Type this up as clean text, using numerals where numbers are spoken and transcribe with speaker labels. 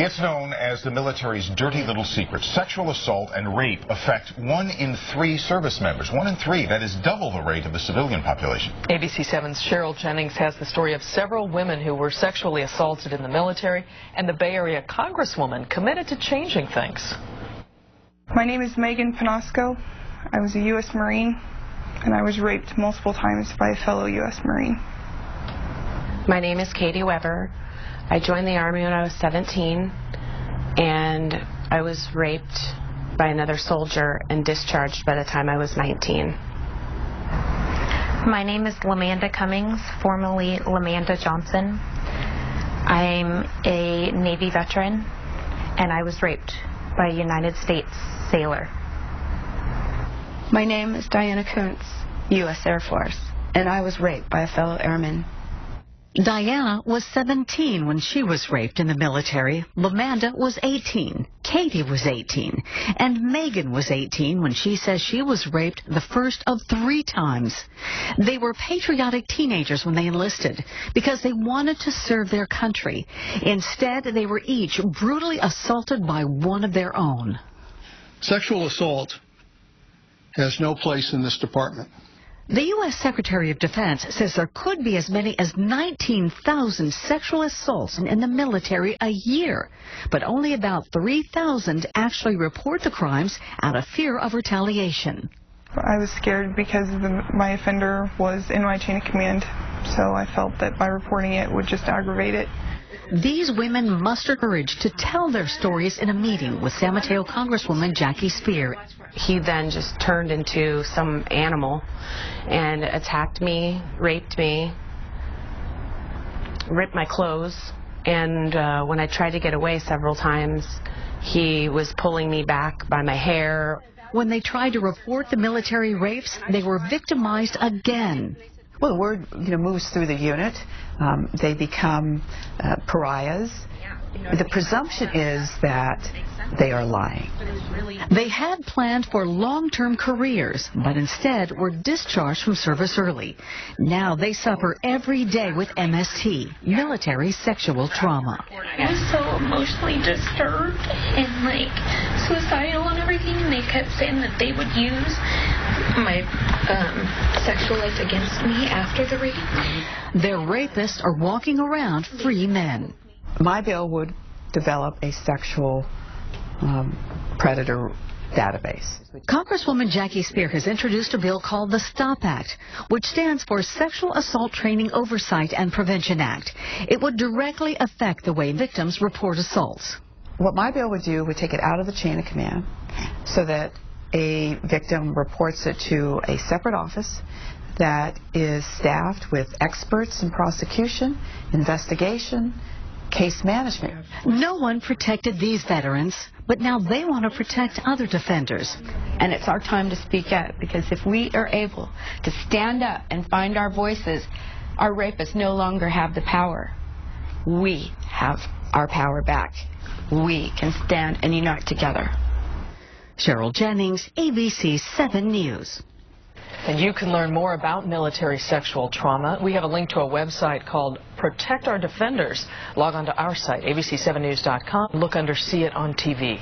Speaker 1: It's known as the military's dirty little secret. Sexual assault and rape affect 1 in 3 service members. 1 in 3, that is double the rate of the civilian population.
Speaker 2: ABC 7's Cheryl Jennings has the story of several women who were sexually assaulted in the military and the Bay Area Congresswoman committed to changing things.
Speaker 3: My name is Megan Pinasco. I was a U.S. Marine, and I was raped multiple times by a fellow U.S. Marine.
Speaker 4: My name is Katie Weber. I joined the Army when I was 17, and I was raped by another soldier and discharged by the time I was 19.
Speaker 5: My name is Lamanda Cummings, formerly Lamanda Johnson. I'm a Navy veteran, and I was raped by a United States sailor.
Speaker 6: My name is Diana Coontz, U.S. Air Force, and I was raped by a fellow airman.
Speaker 7: Diana was 17 when she was raped in the military. Lamanda was 18. Katie was 18. And Megan was 18 when she says she was raped the first of 3 times. They were patriotic teenagers when they enlisted because they wanted to serve their country. Instead, they were each brutally assaulted by one of their own.
Speaker 8: Sexual assault has no place in this department.
Speaker 7: The U.S. Secretary of Defense says there could be as many as 19,000 sexual assaults in the military a year, but only about 3,000 actually report the crimes out of fear of retaliation.
Speaker 3: I was scared because my offender was in my chain of command, so I felt that by reporting it would just aggravate it.
Speaker 7: These women mustered courage to tell their stories in a meeting with San Mateo Congresswoman Jackie Speier.
Speaker 4: He then just turned into some animal and attacked me, raped me, ripped my clothes, and when I tried to get away several times, he was pulling me back by my hair.
Speaker 7: When they tried to report the military rapes, they were victimized again.
Speaker 9: Well, the word moves through the unit. They become pariahs. The presumption is that they are lying.
Speaker 7: They had planned for long-term careers, but instead were discharged from service early. Now they suffer every day with MST, military sexual trauma.
Speaker 5: I was so emotionally disturbed and suicidal and everything, and they kept saying that they would use my sexual life against me after the rape.
Speaker 7: Their rapists are walking around free men.
Speaker 9: My bill would develop a sexual predator database.
Speaker 7: Congresswoman Jackie Speier has introduced a bill called the STOP Act, which stands for Sexual Assault Training Oversight and Prevention Act. It would directly affect the way victims report assaults.
Speaker 9: What my bill would do would take it out of the chain of command so that a victim reports it to a separate office that is staffed with experts in prosecution, investigation, case management.
Speaker 7: No one protected these veterans, but now they want to protect other defenders.
Speaker 6: And it's our time to speak up, because if we are able to stand up and find our voices, our rapists no longer have the power. We have our power back. We can stand and unite together.
Speaker 7: Cheryl Jennings, ABC 7 News.
Speaker 2: And you can learn more about military sexual trauma. We have a link to a website called Protect Our Defenders. Log on to our site, abc7news.com. Look under See It on TV.